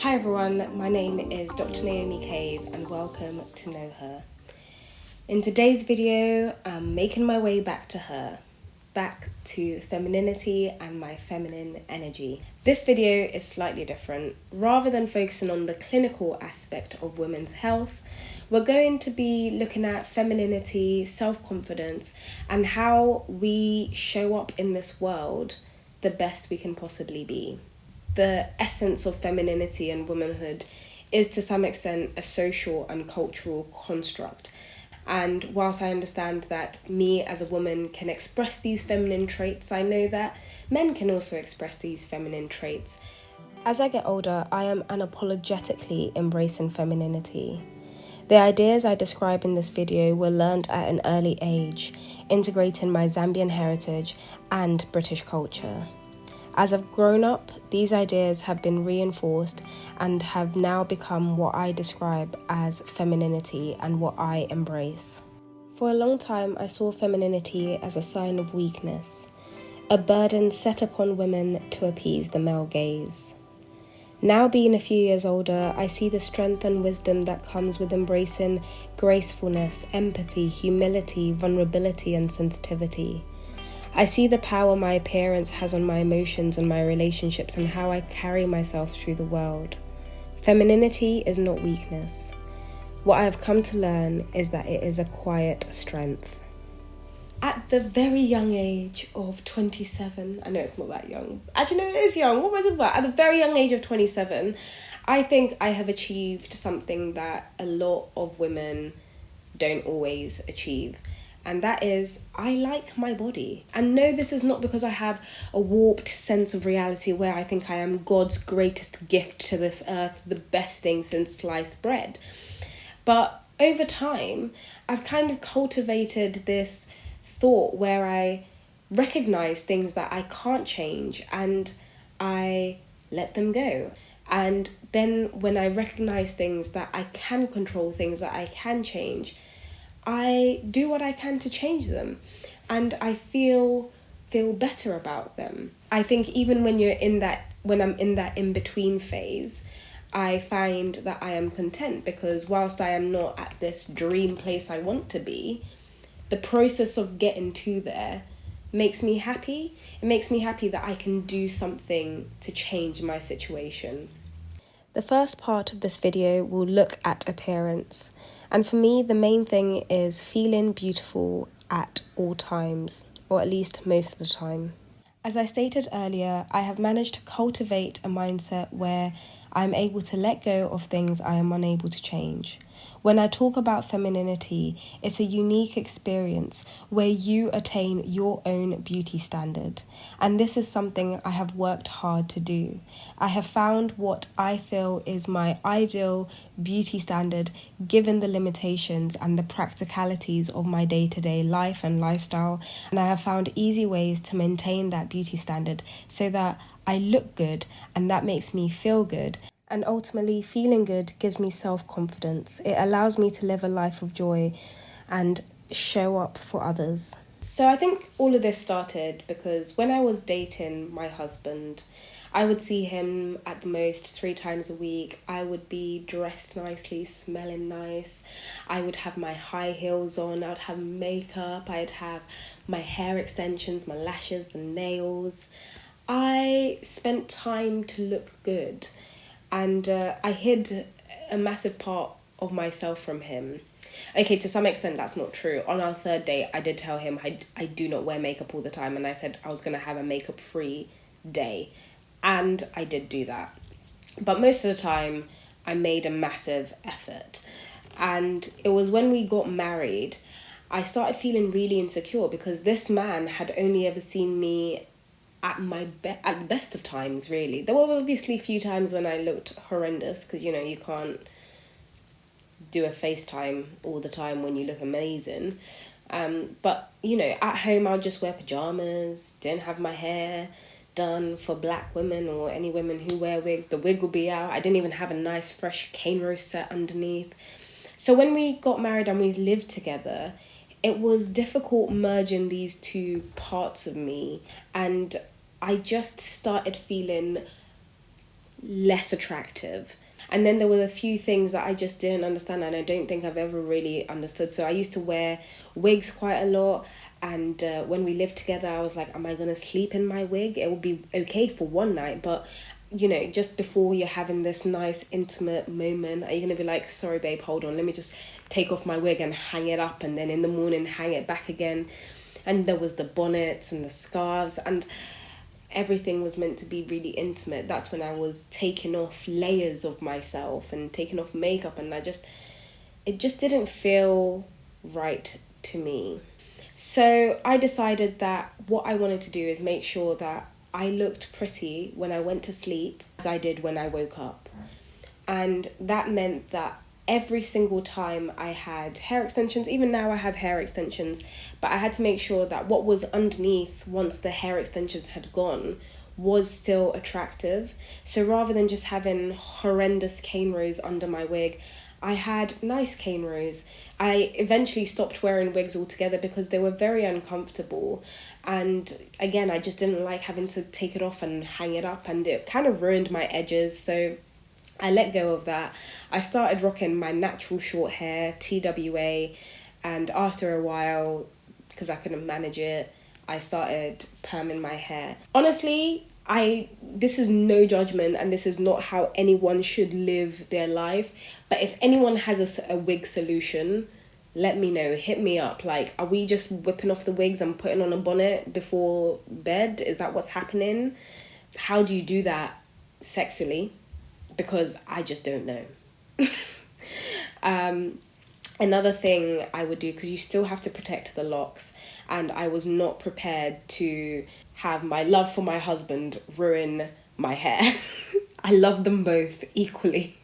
Hi everyone, my name is Dr. Naomi Cave and welcome to Know Her. In today's video, I'm making my way back to her, back to femininity and my feminine energy. This video is slightly different. Rather than focusing on the clinical aspect of women's health, we're going to be looking at femininity, self-confidence, and how we show up in this world the best we can possibly be. The essence of femininity and womanhood is to some extent a social and cultural construct. And whilst I understand that me as a woman can express these feminine traits, I know that men can also express these feminine traits. As I get older, I am unapologetically embracing femininity. The ideas I describe in this video were learned at an early age, integrating my Zambian heritage and British culture. As I've grown up, these ideas have been reinforced and have now become what I describe as femininity and what I embrace. For a long time, I saw femininity as a sign of weakness, a burden set upon women to appease the male gaze. Now being a few years older, I see the strength and wisdom that comes with embracing gracefulness, empathy, humility, vulnerability, and sensitivity. I see the power my appearance has on my emotions and my relationships and how I carry myself through the world. Femininity is not weakness. What I have come to learn is that it is a quiet strength. At the very young age of 27, I know it's not that young. Actually, no, it is young. What was it about? At the very young age of 27, I think I have achieved something that a lot of women don't always achieve. And that is, I like my body. And no, this is not because I have a warped sense of reality where I think I am God's greatest gift to this earth, the best thing since sliced bread. But over time, I've kind of cultivated this thought where I recognize things that I can't change and I let them go. And then when I recognize things that I can control, things that I can change, I do what I can to change them, and I feel better about them. I think even when I'm in that in-between phase, I find that I am content because whilst I am not at this dream place I want to be, the process of getting to there makes me happy. It makes me happy that I can do something to change my situation. The first part of this video will look at appearance. And for me, the main thing is feeling beautiful at all times, or at least most of the time. As I stated earlier, I have managed to cultivate a mindset where I'm able to let go of things I am unable to change. When I talk about femininity, it's a unique experience where you attain your own beauty standard. And this is something I have worked hard to do. I have found what I feel is my ideal beauty standard given the limitations and the practicalities of my day-to-day life and lifestyle. And I have found easy ways to maintain that beauty standard so that I look good and that makes me feel good. And ultimately, feeling good gives me self-confidence. It allows me to live a life of joy and show up for others. So I think all of this started because when I was dating my husband, I would see him at the most 3 times a week. I would be dressed nicely, smelling nice. I would have my high heels on. I would have makeup. I'd have my hair extensions, my lashes, the nails. I spent time to look good. And I hid a massive part of myself from him. Okay, to some extent that's not true. On our 3rd date, I did tell him I do not wear makeup all the time, and I said I was going to have a makeup-free day. And I did do that. But most of the time, I made a massive effort. And it was when we got married, I started feeling really insecure because this man had only ever seen me at the best of times, really. There were obviously a few times when I looked horrendous because, you know, you can't do a FaceTime all the time when you look amazing. But, you know, at home I'll just wear pajamas, didn't have my hair done for black women or any women who wear wigs. The wig will be out. I didn't even have a nice fresh cane roast set underneath. So when we got married and we lived together, it was difficult merging these two parts of me, and I just started feeling less attractive. And then there were a few things that I just didn't understand, and I don't think I've ever really understood. So I used to wear wigs quite a lot, and when we lived together, I was like, am I gonna sleep in my wig? It would be okay for one night, but you know, just before you're having this nice intimate moment, are you gonna be like, sorry babe, hold on, let me just take off my wig and hang it up, and then in the morning hang it back again? And there was the bonnets and the scarves, and everything was meant to be really intimate. That's when I was taking off layers of myself and taking off makeup, and it just didn't feel right to me. So I decided that what I wanted to do is make sure that I looked pretty when I went to sleep as I did when I woke up. And that meant that every single time I had hair extensions, even now I have hair extensions, but I had to make sure that what was underneath once the hair extensions had gone was still attractive. So rather than just having horrendous cane rows under my wig, I had nice cane rows. I eventually stopped wearing wigs altogether because they were very uncomfortable. And again, I just didn't like having to take it off and hang it up, and it kind of ruined my edges. So I let go of that. I started rocking my natural short hair, TWA, and after a while, because I couldn't manage it, I started perming my hair. Honestly, this is no judgment, and this is not how anyone should live their life, but if anyone has a wig solution, let me know, hit me up. Like, are we just whipping off the wigs and putting on a bonnet before bed? Is that what's happening? How do you do that sexily? Because I just don't know. Another thing I would do, because you still have to protect the locks, and I was not prepared to have my love for my husband ruin my hair. I love them both equally.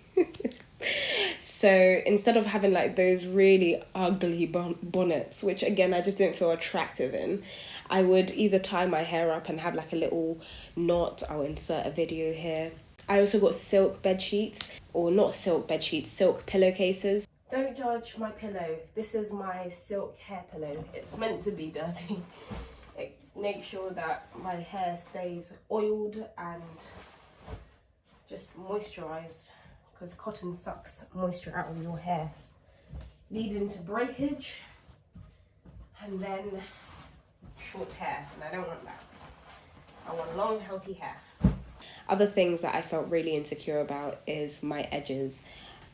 So instead of having like those really ugly bonnets, which again I just didn't feel attractive in, I would either tie my hair up and have like a little knot. I'll insert a video here. I also got silk bed sheets, or not silk bed sheets, silk pillowcases. Don't judge my pillow. This is my silk hair pillow. It's meant to be dirty. It makes sure that my hair stays oiled and just moisturised, because cotton sucks moisture out of your hair, leading to breakage and then short hair, and I don't want that. I want long, healthy hair. Other things that I felt really insecure about is my edges.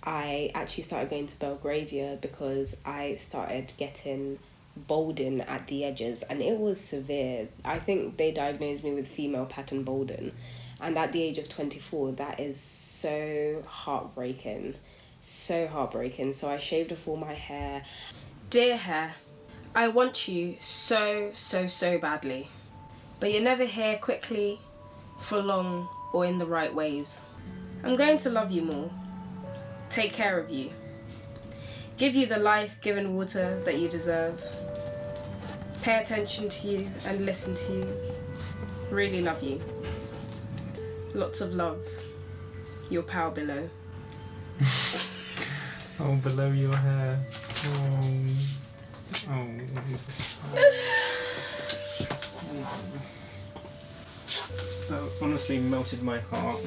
I actually started going to Belgravia because I started getting balding at the edges, and it was severe. I think they diagnosed me with female pattern balding, and at the age of 24, that is so heartbreaking. So heartbreaking. So I shaved off all my hair. Dear hair, I want you so badly, but you're never here quickly, for long, or in the right ways. I'm going to love you more, take care of you, give you the life-giving water that you deserve, pay attention to you and listen to you, really love you. Lots of love. Your pal below. Oh, below your hair. Oh. That honestly melted my heart.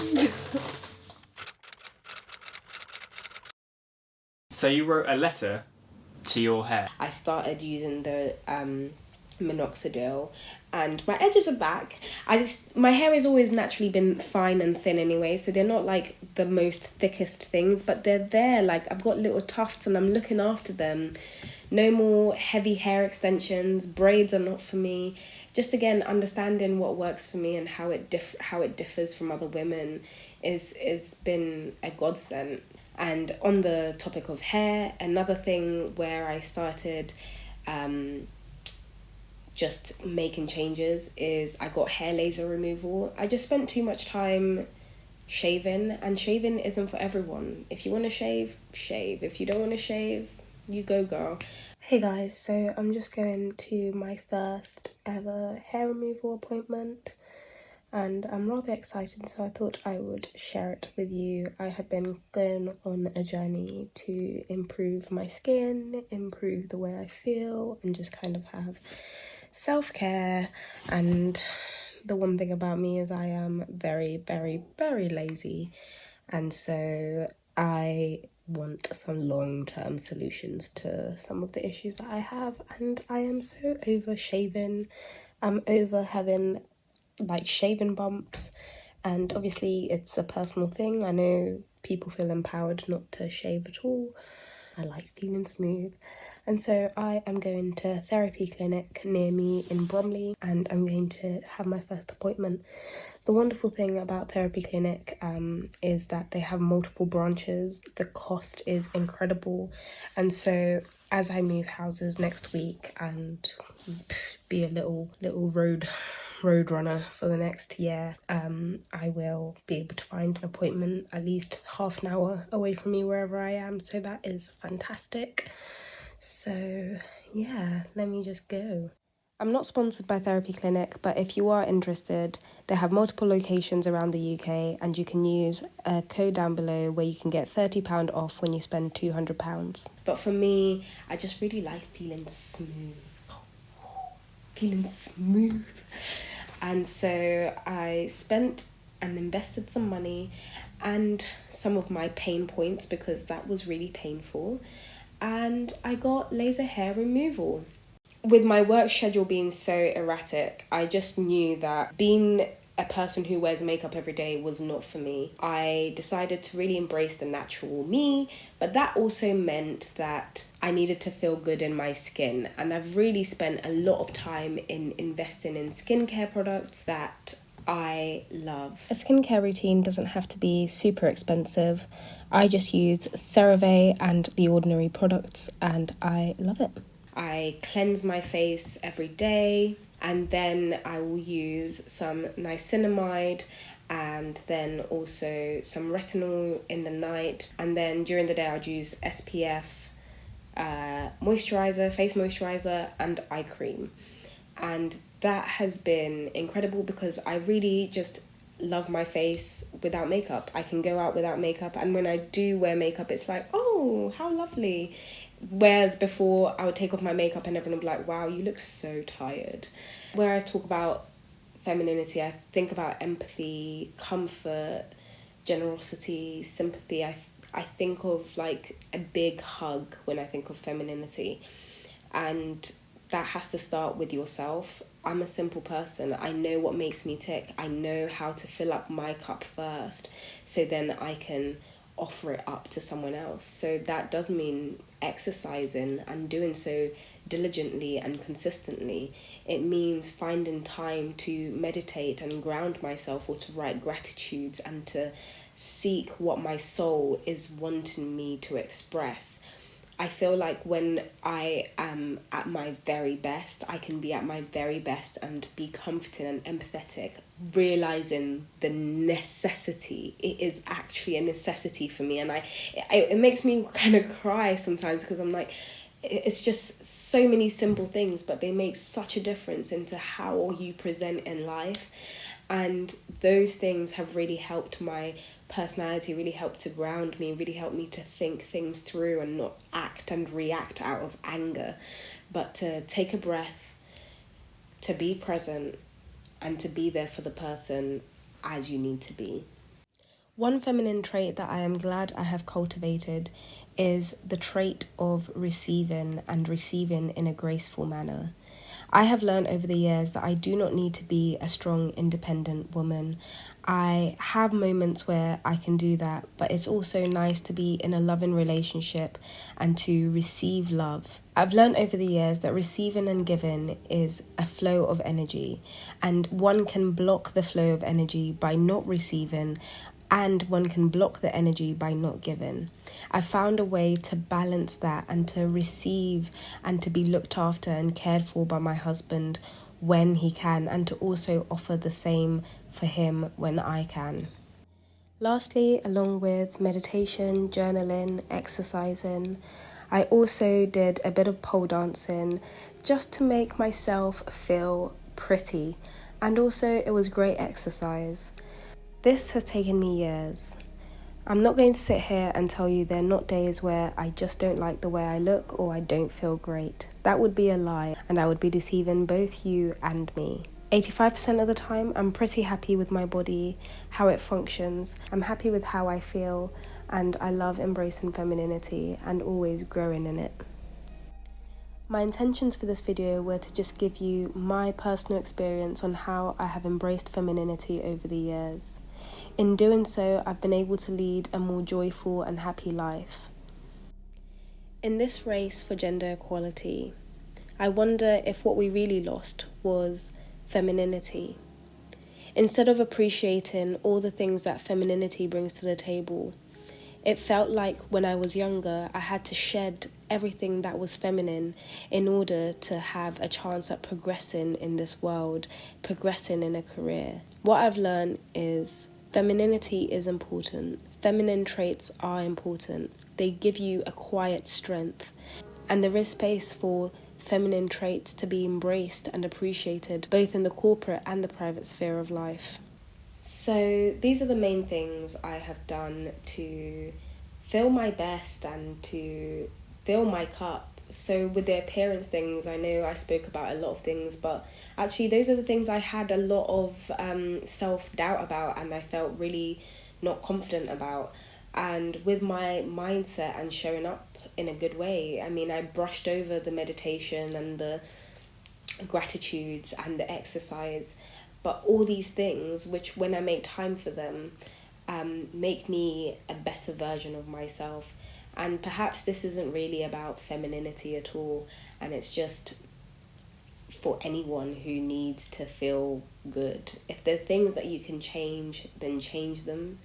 So you wrote a letter to your hair? I started using the minoxidil, and my edges are back. My hair has always naturally been fine and thin anyway, so they're not like the most thickest things, but they're there. Like, I've got little tufts and I'm looking after them. No more heavy hair extensions. Braids are not for me. Just again, understanding what works for me and how it differs from other women is been a godsend. And on the topic of hair, another thing where I started just making changes is I got hair laser removal. I just spent too much time shaving, and shaving isn't for everyone. If you want to shave, shave. If you don't want to shave, you go, girl. Hey guys, so I'm just going to my first ever hair removal appointment, and I'm rather excited, so I thought I would share it with you. I have been going on a journey to improve my skin, improve the way I feel, and just kind of have self-care and The one thing about me is I am very, very, very lazy. And so I want some long-term solutions to some of the issues that I have. And I am so over shaving. I'm over having like shaving bumps. And obviously it's a personal thing. I know people feel empowered not to shave at all. I like feeling smooth. And so I am going to Therapie Clinic near me in Bromley, and I'm going to have my first appointment. The wonderful thing about Therapie Clinic is that they have multiple branches. The cost is incredible. And so as I move houses next week and be a little road runner for the next year, I will be able to find an appointment at least half an hour away from me wherever I am. So that is fantastic. So yeah, let me just go. I'm not sponsored by Therapie Clinic, but if you are interested, they have multiple locations around the UK, and you can use a code down below where you can get £30 off when you spend £200. But for me, I just really like feeling smooth. And so I spent and invested some money and some of my pain points, because that was really painful, and I got laser hair removal. With my work schedule being so erratic, I just knew that being a person who wears makeup every day was not for me. I decided to really embrace the natural me, but that also meant that I needed to feel good in my skin. And I've really spent a lot of time in investing in skincare products that I love. A skincare routine doesn't have to be super expensive. I just use CeraVe and The Ordinary products, and I love it. I cleanse my face every day, and then I will use some niacinamide and then also some retinol in the night. And then during the day I'd use SPF, moisturizer, face moisturizer, and eye cream. And that has been incredible because I really just love my face without makeup. I can go out without makeup, and when I do wear makeup, it's like, oh, how lovely. Whereas before, I would take off my makeup and everyone would be like, wow, you look so tired. Whereas talk about femininity, I think about empathy, comfort, generosity, sympathy. I think of like a big hug when I think of femininity. And that has to start with yourself. I'm a simple person. I know what makes me tick. I know how to fill up my cup first, so then I can offer it up to someone else. So that does mean exercising and doing so diligently and consistently. It means finding time to meditate and ground myself, or to write gratitudes and to seek what my soul is wanting me to express. I feel like when I am at my very best, I can be at my very best and be comforting and empathetic, realizing the necessity. It is actually a necessity for me, and it makes me kind of cry sometimes, because I'm like, it's just so many simple things, but they make such a difference into how you present in life. And those things have really helped my personality, really helped to ground me, really helped me to think things through and not act and react out of anger, but to take a breath, to be present, and to be there for the person as you need to be. One feminine trait that I am glad I have cultivated is the trait of receiving, and receiving in a graceful manner. I have learned over the years that I do not need to be a strong, independent woman. I have moments where I can do that, but it's also nice to be in a loving relationship and to receive love. I've learned over the years that receiving and giving is a flow of energy, and one can block the flow of energy by not receiving, and one can block the energy by not giving. I found a way to balance that and to receive and to be looked after and cared for by my husband when he can, and to also offer the same for him when I can. Lastly, along with meditation, journaling, exercising, I also did a bit of pole dancing just to make myself feel pretty, and also it was great exercise. This has taken me years. I'm not going to sit here and tell you there are not days where I just don't like the way I look or I don't feel great. That would be a lie, and I would be deceiving both you and me. 85% of the time, I'm pretty happy with my body, how it functions. I'm happy with how I feel, and I love embracing femininity and always growing in it. My intentions for this video were to just give you my personal experience on how I have embraced femininity over the years. In doing so, I've been able to lead a more joyful and happy life. In this race for gender equality, I wonder if what we really lost was femininity. Instead of appreciating all the things that femininity brings to the table, it felt like when I was younger, I had to shed everything that was feminine in order to have a chance at progressing in this world, progressing in a career. What I've learned is femininity is important. Feminine traits are important. They give you a quiet strength. And there is space for feminine traits to be embraced and appreciated, both in the corporate and the private sphere of life. So these are the main things I have done to feel my best and to fill my cup. So with the appearance things, I know I spoke about a lot of things, but actually those are the things I had a lot of self-doubt about, and I felt really not confident about. And with my mindset and showing up in a good way, I mean, I brushed over the meditation and the gratitudes and the exercise, but all these things, which when I make time for them, make me a better version of myself. And perhaps this isn't really about femininity at all, and it's just for anyone who needs to feel good. If there are things that you can change, then change them.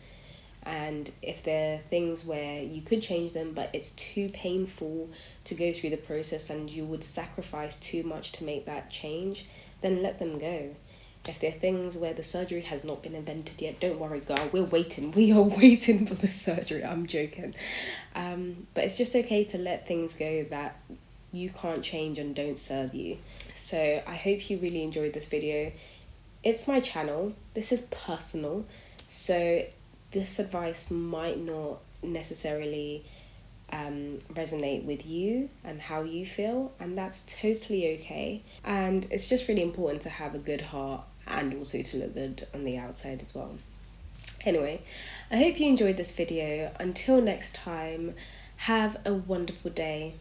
And if there are things where you could change them, but it's too painful to go through the process and you would sacrifice too much to make that change, then let them go. If there are things where the surgery has not been invented yet, don't worry, girl, we're waiting. We are waiting for the surgery. I'm joking. But it's just okay to let things go that you can't change and don't serve you. So I hope you really enjoyed this video. It's my channel. This is personal. So this advice might not necessarily resonate with you and how you feel, and that's totally okay. And it's just really important to have a good heart and also to look good on the outside as well. Anyway, I hope you enjoyed this video. Until next time, have a wonderful day.